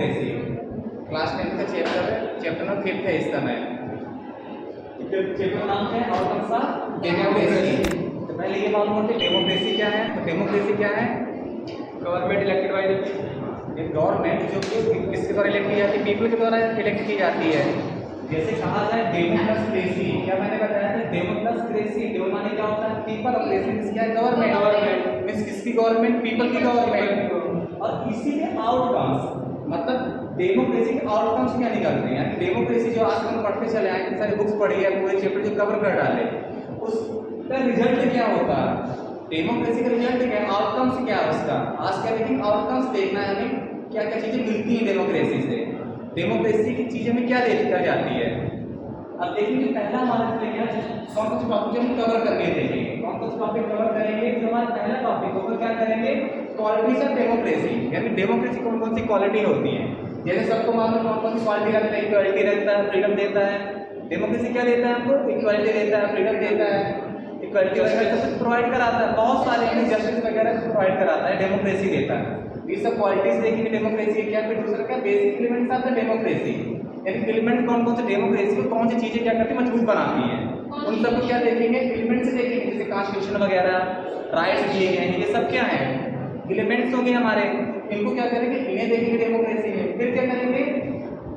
Democracy. Class 10 का chapter number 5 है इस समय। चैप्टर नाम है आउटकम्स ऑफ डेमोक्रेसी। तो पहले ये मालूम होता है डेमोक्रेसी क्या है। तो डेमोक्रेसी क्या है? गवर्नमेंट इलेक्टेड बाय एक गवर्नमेंट जो कि किसके द्वारा इलेक्ट की जाती है? पीपल के द्वारा इलेक्ट की जाती है। जैसे कहा जाए डेमोक्रेसी, क्या मैंने बताया था? डेमोक्रेसी, डेमो माने क्या होता है? पीपल, और क्रेसी मींस क्या है? गवर्नमेंट मींस किसकी गवर्नमेंट? पीपल की गवर्नमेंट। और इसी के आउटकम्स, मतलब डेमोक्रेसी के आउटकम्स क्या निकलते हैं? यानी डेमोक्रेसी जो आज हम पढ़ते चले आए, सारी बुक्स पढ़ी है, पूरे चैप्टर जो कवर कर डाले, उसका रिजल्ट क्या होता है? डेमोक्रेसी का रिजल्ट क्या है? आउटकम्स क्या है उसका? आज क्या देखेंगे? आउटकम्स देखना है हमें, क्या क्या चीजें मिलती हैं डेमोक्रेसी से, डेमोक्रेसी की चीजें में क्या देखा जाती है। अब देखेंगे पहला हमारा क्या है, कौन कौन से टॉपिक हम कवर करके देखेंगे। कौन कौन से टॉपिक कवर करेंगे? जो हमारा पहला टॉपिक होगा क्या करेंगे? क्वालिटीज ऑफ डेमोक्रेसी, यानी डेमोक्रेसी कौन कौन सी क्वालिटी होती है। जैसे सबको मालूम कौन कौन सी क्वालिटी रखता है? इक्वालिटी रखता है, फ्रीडम देता है। डेमोक्रेसी क्या देता है हमको? इक्वालिटी देता है, फ्रीडम देता है, इक्वालिटी वगैरह सब प्रोवाइड कराता है, बहुत सारे जस्टिस वगैरह प्रोवाइड कराता है, डेमोक्रेसी देता है। ये सब क्वालिटीज देखेंगे डेमोक्रेसी क्या। फिर दूसरा क्या? Basic elements of the democracy, यानी एलिमेंट कौन कौन से डेमोक्रेसी को कौन सी चीजें क्या करती है? मजबूत बनाती हैं। उन सबको क्या देखेंगे? एलिमेंट्स से देखेंगे, जैसे कॉन्स्टिट्यूशन वगैरह, राइट्स दिए गए हैं, ये सब क्या है? एलिमेंट्स हो गए हमारे। इनको क्या करेंगे? इन्हें देखेंगे डेमोक्रेसी में। फिर क्या करेंगे?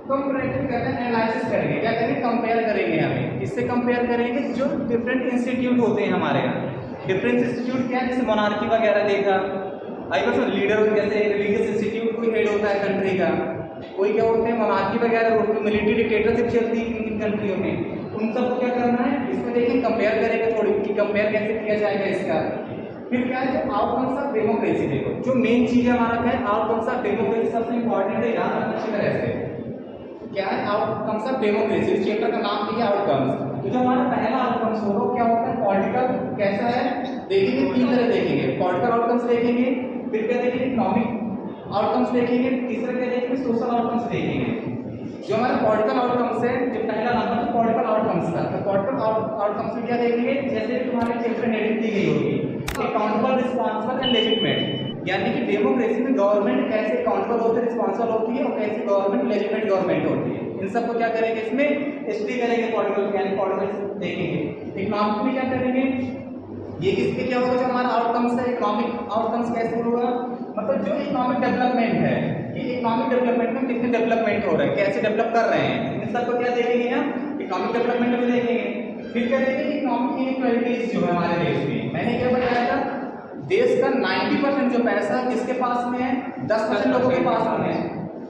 कंपैरेटिव करते हैं, एनालिसिस करेंगे। क्या करेंगे? कंपेयर करेंगे। हमें किससे कंपेयर करेंगे? जो डिफरेंट इंस्टीट्यूट होते हैं हमारे यहाँ। डिफरेंट इंस्टीट्यूट क्या है? जैसे मोनार्की वगैरह देखा, आई बस लीडर, जैसे रिलीजियस इंस्टीट्यूट कोई हेड होता है कंट्री का, कोई क्या होते हैं? मोनार्की वगैरह होती है, मिलिट्री डिक्टेटरशिप चलती है इन कंट्रियों में। उन सबको क्या करना है? इसमें देखेंगे, कंपेयर करेंगे थोड़ी कि कंपेयर कैसे किया जाएगा इसका। फिर क्या है? जो आउटकम्स ऑफ डेमोक्रेसी, देखो जो मेन चीज है हमारा क्या है? आउटकम्स ऑफ डेमोक्रेसी सबसे इंपॉर्टेंट है, याद रखना अच्छी तरह से। क्या है? Outcomes of democracy. इस चैप्टर का नाम दिया आउटकम्स। तो जो हमारा पहला आउटकम्स होगा क्या होता है? पॉलिटिकल कैसा है देखेंगे, तीन तरह देखेंगे। पॉलिटिकल आउटकम्स देखेंगे, फिर क्या देखेंगे? इकोनॉमिक आउटकम्स देखेंगे, तीसरा क्या देखेंगे? सोशल आउटकम्स देखेंगे। जो हमारा पॉलिटिकल आउटकम्स है, जो पहला नंबर है पॉलिटिकल आउटकम्स का, तो पॉलिटिकल आउटकम्स में क्या देखेंगे? जैसे तुम्हारे चैप्टर हेडिंग दी गई होगी, अकाउंटेबल, रिस्पांसिबल एंड लेजिटिमेट, यानी कि डेमोक्रेसी में गवर्नमेंट कैसे अकाउंटेबल होती है, रिस्पांसिबल होती है, और कैसे गवर्नमेंट लेजिटिमेट गवर्नमेंट होती है। इन सबको क्या करेंगे? इसमें स्टडी करेंगे, पॉलिटिकल यानी पॉलिटिकल देखेंगे। इकोनॉमिक में क्या करेंगे? ये किसके क्या होगा? जो हमारा आउटकम्स है, इकोनॉमिक आउटकम्स कैसे होगा? मतलब जो इकोनॉमिक डेवलपमेंट है, ये इकोनॉमिक डेवलपमेंट में कितने डेवलपमेंट हो रहे हैं, कैसे डेवलप कर रहे हैं, इन सबको क्या देखेंगे हम? इकोनॉमिक डेवलपमेंट में देखेंगे। फिर क्या देखेंगे? इकोनॉमिक इनइक्वालिटीज जो है हमारे देश में। मैंने क्या बताया था? देश का 90% जो पैसा किसके पास में है? 10% लोगों के पास में है।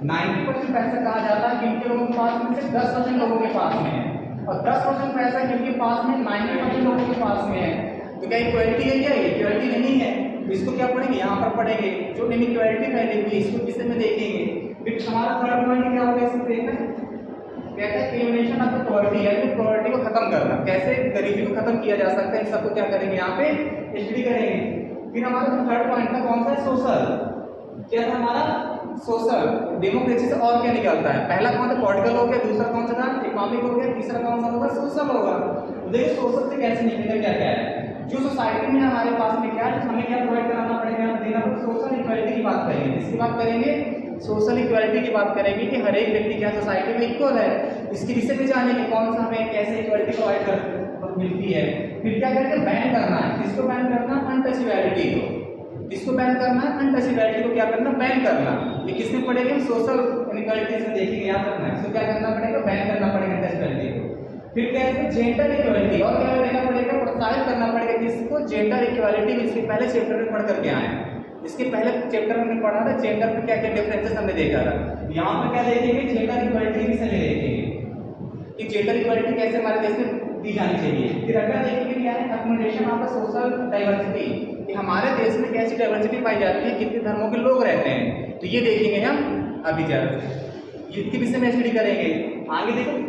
90% पैसा कहा जाता है किनके लोगों के पास में? से 10% लोगों के पास में है। और 10% पैसा किनके पास में? 90% लोगों के पास में है। तो क्या इक्वालिटी है? क्या इक्वालिटी नहीं है। इसको क्या पढ़ेंगे? यहाँ पर पढ़ेंगे जो इनइक्वालिटी फैली हुई है, इसको विषय में देखेंगे। फिर हमारा थर्ड पॉइंट क्या होगा इसमें देखना, कहते हैं एलिमिनेशन ऑफ द पॉवर्टी, यानी पॉवर्टी को खत्म करना, कैसे गरीबी को खत्म किया जा सकता है। इन सबको क्या करेंगे? यहाँ पे स्टडी करेंगे। फिर हमारा थर्ड पॉइंट था कौन सा है? सोशल। क्या था हमारा? सोशल। डेमोक्रेसी से और क्या निकलता है? पहला कौन था? पॉलिटिकल हो गया, दूसरा कौन सा था? इकोनॉमिक हो गया, तीसरा कौन सा होगा? सोशल होगा। देखिए सोशल से कैसे निकलेगा, क्या क्या है जो सोसाइटी में हमारे पास में क्या है, हमें क्या प्रोवाइड कराना पड़ेगा, देना पड़ेगा। सोशल इक्वालिटी की बात करेंगे। किसकी बात करेंगे? सोशल इक्वालिटी की बात करेंगे कि हर एक व्यक्ति क्या सोसाइटी में इक्वल है। इसकी विषय में जानेंगे कौन सा हमें कैसे इक्वालिटी प्रोवाइड कर मिलती है। फिर क्या करेंगे? बैन करना है। किसको बैन करना? अनटचेबिलिटी को। किसको बैन करना है? अनटचेबिलिटी को क्या करना? बैन करना। ये किसमें पड़ेगा? सोशल इनइक्वालिटीज में देखेंगे, याद रखना है। इसको क्या करना पड़ेगा? बैन करना पड़ेगा अनटचेबिलिटी को। फिर क्या है? जेंडर इक्वालिटी, और क्या देना पड़ेगा? प्रोत्साहित करना पड़ेगा किसको? Gender equality. इसके पहले चैप्टर में पढ़ करके आए हैं। इसके पहले चैप्टर में हमने पढ़ा था जेंडर में क्या क्या डिफरेंसेस हमने देखा था। यहाँ पर क्या देखेंगे? जेंडर इक्वालिटी विषय में देखेंगे कि जेंडर इक्वालिटी कैसे हमारे देश में दी जानी चाहिए। फिर अगर देखेंगे क्या है? Accommodation of the social diversity, कि हमारे देश में कैसी डाइवर्सिटी पाई जाती है, कितने धर्मों के लोग रहते हैं, तो ये देखेंगे हम अभी जब इसके विषय में स्टडी करेंगे। आगे देखो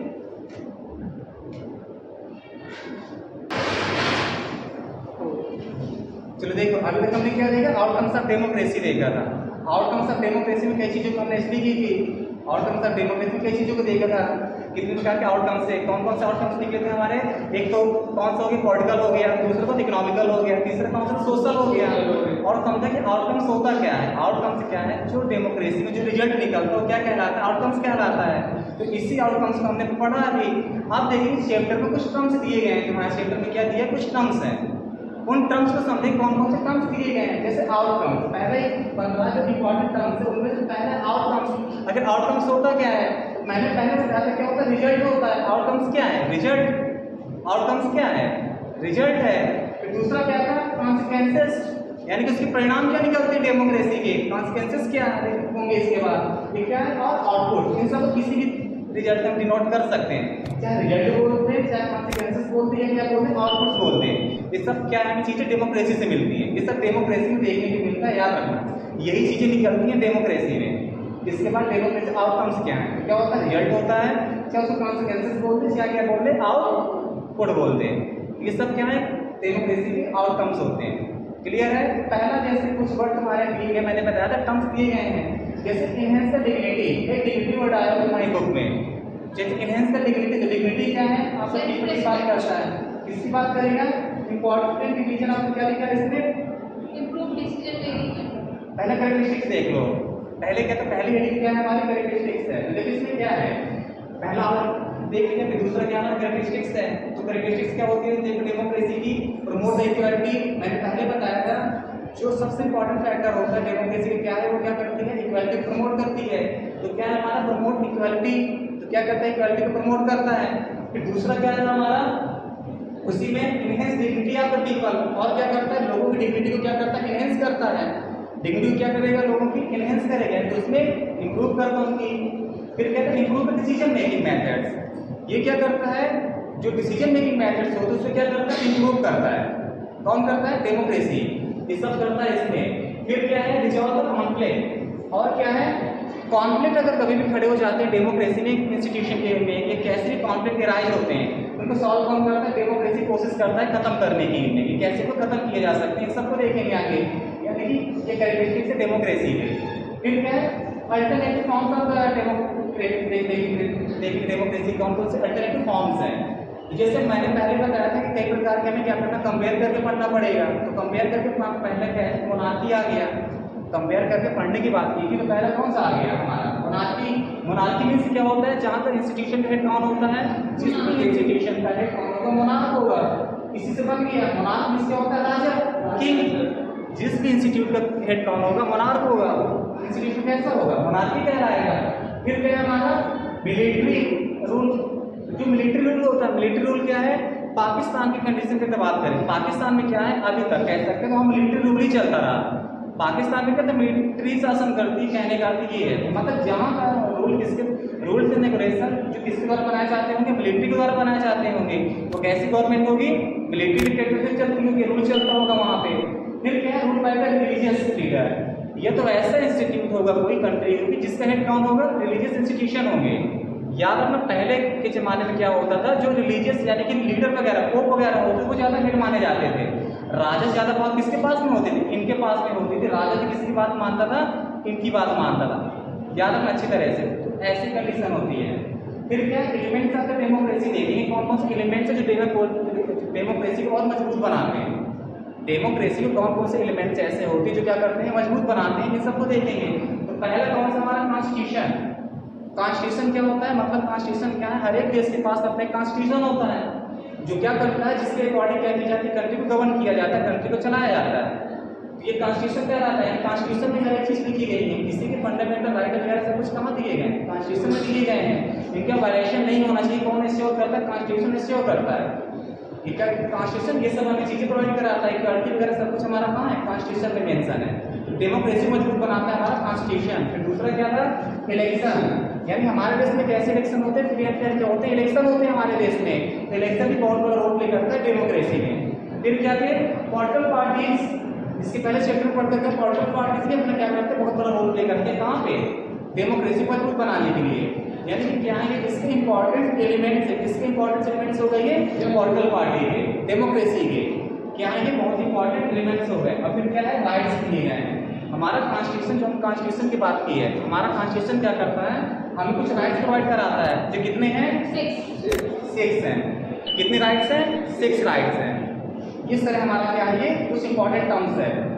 चलो देखो अभी तक हमने क्या देखा? आउटकम्स ऑफ डेमोक्रेसी देखा था। आउटकम्स ऑफ डेमोक्रेसी में कई चीज़ों को हमने स्टडी की थी। आउटकम्स ऑफ डेमोक्रेसी कई चीज़ों को देखा था, कितने प्रकार के आउटकम्स है, कौन कौन से आउटकम्स निकले थे हमारे। एक तो कौन सा हो गया, पॉलिटिकल हो गया, दूसरा तो इकोनॉमिकल हो गया, तीसरा कौन सा सोशल हो गया। और समझा कि आउटकम्स होता क्या है, आउटकम्स क्या है, जो डेमोक्रेसी में जो रिजल्ट निकलता है वो क्या कहलाता है, आउटकम्स कहलाता है। तो इसी आउटकम्स को हमने पढ़ा अभी। अब देखिए चैप्टर में कुछ टर्म्स दिए गए हैं, हमारे चैप्टर में क्या दिया, कुछ टर्म्स हैं। उन टर्म्स को समझे कौन कौन से टर्म्स दिए गए हैं। जैसे आउटकम्स, पहले 15 जो इंपॉर्टेंट टर्म्स है उनमें से पहले आउटकम्स। अगर आउटकम्स होता क्या है, मैंने पहले बताया था क्या होता है, रिजल्ट होता है। आउटकम्स क्या है, रिजल्ट। आउटकम्स क्या है, रिजल्ट है। फिर दूसरा क्या था, कॉन्सिक्वेंसेस, यानी कि उसके परिणाम क्या निकलते हैं डेमोक्रेसी के, कॉन्सिक्वेंसेस क्या होंगे इसके बाद, ये क्या है, और आउटपुट। इन सब किसी भी रिजल्ट हम डिनोट कर सकते हैं, चाहे रिजल्ट बोलते हैं, चाहे कॉन्सिक्वेंसेस बोलते हैं, क्या बोलते हैं, आउटपुट्स बोलते हैं। ये सब क्या है, चीज़ें डेमोक्रेसी से मिलती हैं, ये सब डेमोक्रेसी में देखने को मिलता है, याद रखना। यही चीज़ें निकलती हैं डेमोक्रेसी में। इसके बाद डेमोक्रेसी आउटकम्स क्या है, क्या होता है, रिजल्ट होता है, चाहे उसको कॉन्सिक्वेंसेस बोलते हैं, क्या बोलते हैं, आउटपुट बोलते हैं। ये सब क्या है, डेमोक्रेसी के आउटकम्स होते हैं। क्लियर है। पहला जैसे कुछ वर्ड तुम्हारे दिए गए, मैंने बताया था टर्म्स दिए गए हैं। जैसे इनहेंस द डिग्निटी, एक डिग्निटी वर्ड आया है तुम्हारी बुक में। जैसे इनहेंस द डिग्निटी, तो डिग्निटी क्या है, आपसे पीपल की बात करता है, किसकी बात करेगा, इंपॉर्टेंट डिवीजन। आपको क्या लिखा है इसमें, इम्प्रूव डिसीजन मेकिंग। पहले कैरेक्टरिस्टिक्स देख लो। पहले क्या, तो पहली हेडिंग क्या है हमारी, कैरेक्टरिस्टिक्स है। देखिए इसमें क्या है, पहला देख लीजिए, फिर दूसरा क्या है, कैरेक्टरिस्टिक्स है। तो कैरेक्टरिस्टिक्स क्या होती है, देखो डेमोक्रेसी की, प्रमोट द इक्वालिटी। मैंने पहले बताया था जो सबसे इंपॉर्टेंट फैक्टर होता है डेमोक्रेसी का, क्या है, वो क्या करती है, इक्वालिटी प्रमोट करती है। तो क्या है हमारा, प्रमोट इक्वालिटी। तो क्या करता है, इक्वालिटी को प्रमोट करता है। फिर दूसरा क्या है हमारा, उसी में enhance dignity of the people. और क्या करता है, लोगों की डिग्निटी को क्या करता है, इनहेंस करता है। डिग्निटी को क्या करेगा, लोगों की इनहेंस करेगा, तो उसमें इंप्रूव करता है उनकी। फिर कहते हैं improve the decision making methods. ये क्या करता है, जो डिसीजन मेकिंग मेथड्स होते हैं उसको क्या करता है, इंप्रूव करता है। कौन करता है, डेमोक्रेसी। ये सब करता है इसमें। फिर क्या है, रिजॉल्व द कॉन्फ्लिक्ट। और क्या है, कॉन्फ्लिक्ट अगर कभी भी खड़े हो जाते हैं डेमोक्रेसी में, इंस्टीट्यूशन के में, ये कैसे भी कॉन्फ्लिक्ट राइज होते हैं, उनको सॉल्व कौन करता है, डेमोक्रेसी कोशिश करता है खत्म करने की, इनमें कि कैसे को खत्म किए जा सकते हैं, सबको देखेंगे आगे। यानी कि ये कैरेक्टरिस्टिक्स है डेमोक्रेसी के। फिर क्या है, अल्टरनेटिव फॉर्म्स ऑफ डेमोक्रेसी, कौन कौन से अल्टरनेटिव फॉर्म्स हैं। जैसे मैंने पहले बताया था कि कई प्रकार के हमें क्या करना, कंपेयर करके पढ़ना पड़ेगा। तो कंपेयर करके पहले क्या है, मोनार्की आ गया। कंपेयर करके पढ़ने की बात की थी, तो पहला कौन सा आ गया हमारा, मोनार्की। मोनार्की मीन्स क्या होता है, जहाँ पर इंस्टीट्यूशन का हेड कौन होता है, जिस इंस्टीट्यूशन का हेड कौन होगा, मोनार्क होगा। इसी से बन गया मोनार्क मीन्स क्या होता है, राजा, किंग। जिस भी इंस्टीट्यूट का हेड कौन होगा, मोनार्क होगा। इंस्टीट्यूशन कैसा होगा, मोनार्की कहलाएगा। फिर क्या है हमारा, मिलिट्री रूल। जो मिलिट्री रूल होता है, मिलिट्री रूल क्या है, पाकिस्तान की कंडीशन की बात करें, पाकिस्तान में क्या है, अभी तक कह सकते हैं तो हम मिलिट्री रूल ही चलता रहा। पाकिस्तान में क्या था, मिलिट्री शासन करती, कहने का अर्थ ये है, मतलब जहाँ का रूल किसके, रूल्स एंड रेगुलेशन जो किसके द्वारा बनाए जाते होंगे, मिलिट्री के द्वारा बनाए जाते होंगे। तो कैसी गवर्नमेंट होगी, मिलिट्री डिक्टेटरशिप चलती होगी, रूल चलता होगा वहाँ पे। फिर क्या है, rule by the religious leader. ये तो ऐसा इंस्टीट्यूट होगा, कोई कंट्री होगी जिसका हेड कौन होगा, रिलीजियस इंस्टीट्यूशन होंगे। याद रखना पहले के ज़माने में क्या होता था, जो रिलीजियस यानी कि लीडर वगैरह, पोप वगैरह होते वो ज़्यादा हेड माने जाते थे। राजा ज़्यादा बात किसके पास में होती थी, इनके पास में होती थी। राजा भी किसकी बात मानता था, इनकी बात मानता था। याद रखना अच्छी तरह से। तो ऐसी कंडीशन होती है। फिर क्या एलिमेंट्स आते हैं डेमोक्रेसी, देखेंगे कौन कौन से एलिमेंट्स है जो डेमोक्रेसी को और मजबूत बनाते हैं। डेमोक्रेसी में कौन कौन से एलिमेंट्स ऐसे होते हैं जो क्या करते हैं, मजबूत बनाते हैं, इन सबको देखेंगे। तो पहला कौन सा हमारा, कॉन्स्टिट्यूशन। कॉन्स्टिट्यूशन क्या होता है, मतलब कॉन्स्टिट्यूशन क्या है, हर एक देश के पास अपना कॉन्स्टिट्यूशन होता है, जो क्या करता है, जिसके अकॉर्डिंग क्या की जाती है, कंट्री को गवर्न किया जाता है, कंट्री को चलाया जाता है। ये कॉन्स्टिट्यूशन कहलाता है। कॉन्स्टिट्यूशन में हर एक चीज़ लिखी गई है, किसी के फंडामेंटल राइट वगैरह सब कुछ कहाँ दिए गए हैं, कॉन्स्टिट्यूशन में दिए गए हैं। इनका वायलेशन नहीं होना चाहिए, कौन इंश्योर करता है, कॉन्स्टिट्यूशन इंश्योर करता है। इनका कॉन्स्टिट्यूशन ये सब हमें चीज़ें प्रोवाइड कराता है, इक्वालिटी वगैरह सब कुछ हमारा कहाँ है, कॉन्स्टिट्यूशन में मेंशन है। डेमोक्रेसी मजबूत बनाता है हमारा कॉन्स्टिट्यूशन। फिर दूसरा क्या था, इलेक्शन। यानी हमारे देश में कैसे इलेक्शन होते हैं, फ्री एंड फेयर क्या होते हैं, इलेक्शन होते हैं हमारे देश में। तो इलेक्शन भी बहुत बड़ा रोल प्ले करता है डेमोक्रेसी में। फिर क्या थे, पॉलिटिकल पार्टीज, इसके पहले चैप्टर पढ़ते थे, पॉलिटिकल पार्टीज भी अपना क्या करते हैं, बहुत बड़ा रोल प्ले करते हैं। कहाँ पे, डेमोक्रेसी मजबूत बनाने के लिए। यानी कि क्या है, इसके इंपॉर्टेंट एलिमेंट्स है, किसके इंपॉर्टेंट एलिमेंट्स हो गए, जो पॉलिटिकल पार्टी के, डेमोक्रेसी के क्या है, ये बहुत इंपॉर्टेंट एलिमेंट्स हो गए। और फिर क्या है, राइट्स दिए गए हैं हमारा कॉन्स्टिट्यूशन, जो हम कॉन्स्टिट्यूशन की बात की है, हमारा कॉन्स्टिट्यूशन क्या करता है, हमें कुछ राइट्स प्रोवाइड कराता है, जो कितने हैं, 6 हैं। कितने राइट्स हैं, 6 राइट्स हैं। इस तरह हमारा क्या है, ये कुछ इंपॉर्टेंट टर्म्स है।